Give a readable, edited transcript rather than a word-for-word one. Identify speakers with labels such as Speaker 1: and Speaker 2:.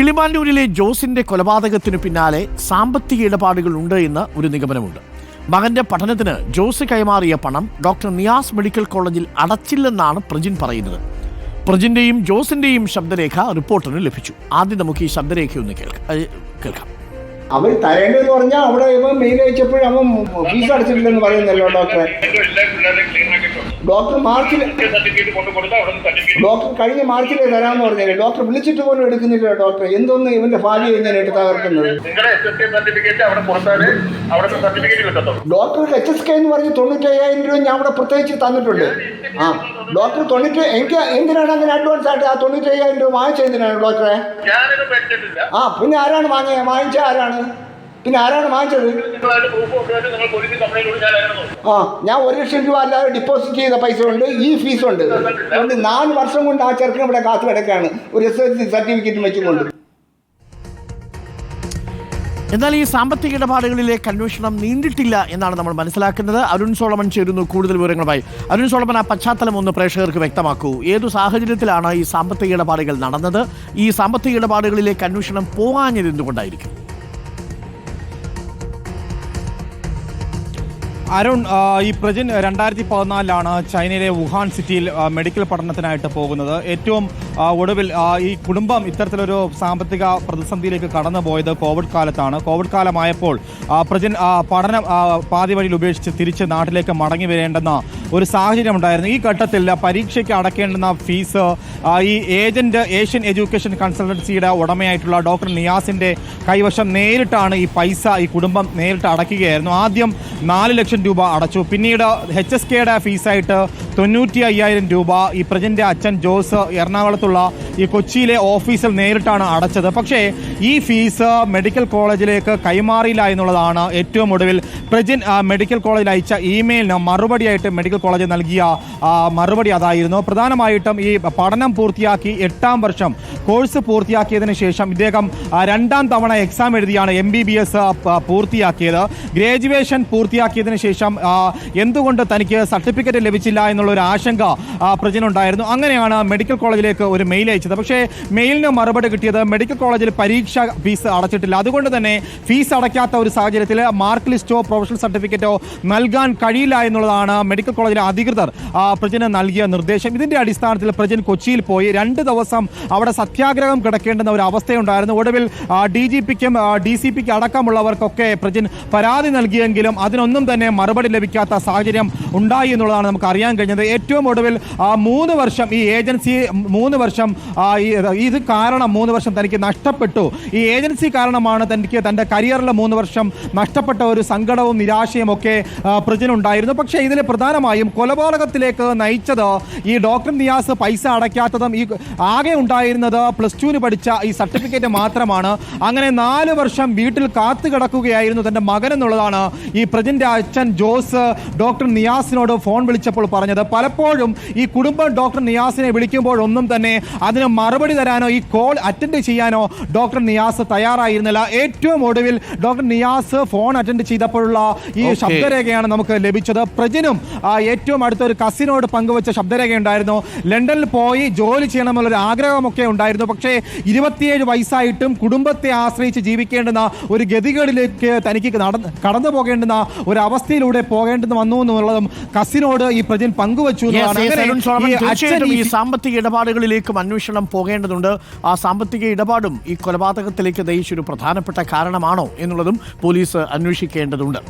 Speaker 1: കിളിമാനൂരിലെ ജോസിന്റെ കൊലപാതകത്തിനു പിന്നാലെ സാമ്പത്തിക ഇടപാടുകളുണ്ട് എന്ന് ഒരു നിഗമനമുണ്ട്. മകന്റെ പഠനത്തിന് ജോസ് കൈമാറിയ പണം ഡോക്ടർ നിയാസ് മെഡിക്കൽ കോളേജിൽ അടച്ചില്ലെന്നാണ് പ്രജിൻ പറയുന്നത്. പ്രജിന്റെയും ജോസിന്റെയും ശബ്ദരേഖ റിപ്പോർട്ടറിന് ലഭിച്ചു. ആദ്യം നമുക്ക് ഈ ശബ്ദരേഖയൊന്ന് കേൾക്കാം.
Speaker 2: അവർ തരേണ്ടതെന്ന് പറഞ്ഞാൽ അവിടെ ഇവൻ മെയിൽ അയച്ചപ്പോഴും അവൻ ഫീസ് അടച്ചിട്ടില്ലെന്ന് പറയുന്നല്ലോ ഡോക്ടർ മാർച്ചിൽ ഡോക്ടർ കഴിഞ്ഞ മാർച്ചിലേ തരാമെന്ന് പറഞ്ഞില്ലേ. ഡോക്ടർ വിളിച്ചിട്ട് പോലും എടുക്കുന്നില്ല. ഡോക്ടർ എന്തൊന്ന് ഇവന്റെ ഭാര്യ ഇങ്ങനെ എടുത്ത് തകർക്കുന്നത്. ഡോക്ടർ HSK എന്ന് പറഞ്ഞ് 95,000 രൂപ ഞാൻ അവിടെ പ്രത്യേകിച്ച് തന്നിട്ടുണ്ട്. ഡോക്ടർ എനിക്ക് എന്തിനാണ് അങ്ങനെ അഡ്വാൻസ് ആയിട്ട് ആ 95,000 രൂപ വാങ്ങിച്ചതിനാണ് ഡോക്ടറെ? പിന്നെ ആരാണ് വാങ്ങിച്ച ആരാണ്? പിന്നെ ആരാണ് വാങ്ങിച്ചത്? ഞാൻ 1,00,000 രൂപ അല്ലാതെ ഡിപ്പോസിറ്റ് ചെയ്ത പൈസ ഉണ്ട്, ഈ ഫീസ് ഉണ്ട്. അതുകൊണ്ട് 4 വർഷം കൊണ്ട് ആ ചെറുക്കൻ ഇവിടെ കാത്തു കിടക്കുകയാണ് ഒരു SSLC സർട്ടിഫിക്കറ്റ് വെച്ചുകൊണ്ട്.
Speaker 1: എന്നാൽ ഈ സാമ്പത്തിക ഇടപാടുകളിലേക്ക് അന്വേഷണം നീണ്ടിട്ടില്ല എന്നാണ് നമ്മൾ മനസ്സിലാക്കുന്നത്. അരുൺ സോളമൻ ചേരുന്നു കൂടുതൽ വിവരങ്ങളുമായി. അരുൺ സോളമൻ, ആ പശ്ചാത്തലം ഒന്ന് പ്രേക്ഷകർക്ക് വ്യക്തമാക്കൂ. ഏതു സാഹചര്യത്തിലാണ് ഈ സാമ്പത്തിക ഇടപാടുകൾ നടന്നത്? ഈ സാമ്പത്തിക ഇടപാടുകളിലേക്ക് അന്വേഷണം പോകാഞ്ഞത് എന്തുകൊണ്ടായിരിക്കും?
Speaker 3: അരുൺ, ഈ പ്രജിൻ 2014 ചൈനയിലെ വുഹാൻ സിറ്റിയിൽ മെഡിക്കൽ പഠനത്തിനായിട്ട് പോകുന്നത്. ഏറ്റവും ഒടുവിൽ ഈ കുടുംബം ഇത്തരത്തിലൊരു സാമ്പത്തിക പ്രതിസന്ധിയിലേക്ക് കടന്നുപോയത് കോവിഡ് കാലത്താണ്. കോവിഡ് കാലമായപ്പോൾ പ്രജിൻ പഠനം പാതി വഴിയിൽ ഉപേക്ഷിച്ച് തിരിച്ച് നാട്ടിലേക്ക് മടങ്ങി വരേണ്ടെന്ന ഒരു സാഹചര്യം ഉണ്ടായിരുന്നു. ഈ ഘട്ടത്തിൽ പരീക്ഷയ്ക്ക് അടക്കേണ്ടുന്ന ഫീസ് ഈ ഏഷ്യൻ എഡ്യൂക്കേഷൻ കൺസൾട്ടൻസിയുടെ ഉടമയായിട്ടുള്ള ഡോക്ടർ നിയാസിന്റെ കൈവശം നേരിട്ടാണ് ഈ പൈസ ഈ കുടുംബം നേരിട്ട് അടയ്ക്കുകയായിരുന്നു. ആദ്യം 4 ലക്ഷം രൂപ അടച്ചു. പിന്നീട് HSKയുടെ ഫീസായിട്ട് 95,000 രൂപ ഈ പ്രജിന്റെ അച്ഛൻ ജോസ് എറണാകുളത്തുള്ള ഈ കൊച്ചിയിലെ ഓഫീസിൽ നേരിട്ടാണ് അടച്ചത്. പക്ഷേ ഈ ഫീസ് മെഡിക്കൽ കോളേജിലേക്ക് കൈമാറിയില്ല എന്നുള്ളതാണ് ഏറ്റവും ഒടുവിൽ പ്രജിൻ മെഡിക്കൽ കോളേജിൽ അയച്ച ഇമെയിലിന് മറുപടിയായിട്ട് മെഡിക്കൽ കോളേജ് നൽകിയ മറുപടി അതായിരുന്നു. പ്രധാനമായിട്ടും ഈ പഠനം പൂർത്തിയാക്കി 8ാം വർഷം കോഴ്സ് പൂർത്തിയാക്കിയതിനു ശേഷം ഇദ്ദേഹം 2ാം തവണ എക്സാം എഴുതിയാണ് MBBS പൂർത്തിയാക്കിയത്. ഗ്രാജുവേഷൻ പൂർത്തിയാക്കിയതിനു ശേഷം എന്തുകൊണ്ട് തനിക്ക് സർട്ടിഫിക്കറ്റ് ലഭിച്ചില്ല എന്നുള്ള ഒരു ആശങ്ക പ്രജിനുണ്ടായിരുന്നു. അങ്ങനെയാണ് മെഡിക്കൽ കോളേജിലേക്ക് ഒരു മെയിൽ അയച്ചത്. പക്ഷേ മെയിലിന് മറുപടി കിട്ടിയത് മെഡിക്കൽ കോളേജിൽ പരീക്ഷ ഫീസ് അടച്ചിട്ടില്ല, അതുകൊണ്ട് തന്നെ ഫീസ് അടയ്ക്കാത്ത ഒരു സാഹചര്യത്തിൽ മാർക്ക് ലിസ്റ്റോ പ്രൊഫഷണൽ സർട്ടിഫിക്കറ്റോ നൽകാൻ കഴിയില്ല എന്നുള്ളതാണ് മെഡിക്കൽ കോളേജിലെ അധികൃതർ പ്രജിന് നൽകിയ നിർദ്ദേശം. ഇതിന്റെ അടിസ്ഥാനത്തിൽ പ്രജിൻ കൊച്ചിയിൽ പോയി 2 ദിവസം അവിടെ സത്യാഗ്രഹം കിടക്കേണ്ടുന്ന ഒരു അവസ്ഥയുണ്ടായിരുന്നു. ഒടുവിൽ DGPക്കും DCPക്ക് അടക്കമുള്ളവർക്കൊക്കെ പ്രജിൻ പരാതി നൽകിയെങ്കിലും അതിനൊന്നും തന്നെ മറുപടി ലഭിക്കാത്ത സാഹചര്യം ഉണ്ടായി എന്നുള്ളതാണ് നമുക്ക് അറിയാൻ കഴിഞ്ഞത്. ഏറ്റവും ഒടുവിൽ 3 വർഷം ഈ ഏജൻസി 3 വർഷം ഇത് കാരണം 3 വർഷം തനിക്ക് നഷ്ടപ്പെട്ടു. ഈ ഏജൻസി കാരണമാണ് തനിക്ക് തൻ്റെ കരിയറിലെ 3 വർഷം നഷ്ടപ്പെട്ട ഒരു സങ്കടവും നിരാശയും ഒക്കെ പ്രജിനുണ്ടായിരുന്നു. പക്ഷേ ഇതിൽ പ്രധാനമായും കൊലപാതകത്തിലേക്ക് നയിച്ചത് ഈ ഡോക്ടർ നിയാസ് പൈസ അടയ്ക്കാത്തതും ഈ ആകെ ഉണ്ടായിരുന്നത് +2 പഠിച്ച ഈ സർട്ടിഫിക്കറ്റ് മാത്രമാണ്. അങ്ങനെ 4 വർഷം വീട്ടിൽ കാത്തു കിടക്കുകയായിരുന്നു തൻ്റെ മകൻ എന്നുള്ളതാണ് ഈ പ്രജിന്റെ അച്ഛൻ ജോസ് ഡോക്ടർ നിയാസിനോട് ഫോൺ വിളിച്ചപ്പോൾ പറഞ്ഞത്. പലപ്പോഴും ഈ കുടുംബം ഡോക്ടർ നിയാസിനെ വിളിക്കുമ്പോഴൊന്നും തന്നെ അതിന് മറുപടി തരാനോ ഈ കോൾ അറ്റൻഡ് ചെയ്യാനോ ഡോക്ടർ നിയാസ് തയ്യാറായിരുന്നില്ല. ഏറ്റവും ഒടുവിൽ ഡോക്ടർ നിയാസ് ഫോൺ അറ്റൻഡ് ചെയ്തപ്പോഴുള്ള ഈ ശബ്ദരേഖയാണ് നമുക്ക് ലഭിച്ചത്. പ്രജിനും ഏറ്റവും അടുത്തൊരു കസിനോട് പങ്കുവച്ച ശബ്ദരേഖയുണ്ടായിരുന്നു. ലണ്ടനിൽ പോയി ജോലി ചെയ്യണമെന്നുള്ളൊരു ആഗ്രഹമൊക്കെ ഉണ്ടായിരുന്നു. പക്ഷേ 27 വയസ്സായിട്ടും കുടുംബത്തെ ആശ്രയിച്ച് ജീവിക്കേണ്ടുന്ന ഒരു ഗതികളിലേക്ക് തനിക്ക് കടന്നു പോകേണ്ടുന്ന ഒരു അവസ്ഥയിലൂടെ പോകേണ്ടെന്ന് വന്നു എന്നുള്ളതും കസിനോട് ഈ പ്രജിൻ പങ്കുവച്ചു.
Speaker 1: ഈ സാമ്പത്തിക ഇടപാടുകളിലേക്കും അന്വേഷണം പോകേണ്ടതുണ്ട്. ആ സാമ്പത്തിക ഇടപാടും ഈ കൊലപാതകത്തിലേക്ക് നയിച്ചൊരു പ്രധാനപ്പെട്ട കാരണമാണോ എന്നുള്ളതും പോലീസ് അന്വേഷിക്കേണ്ടതുണ്ട്.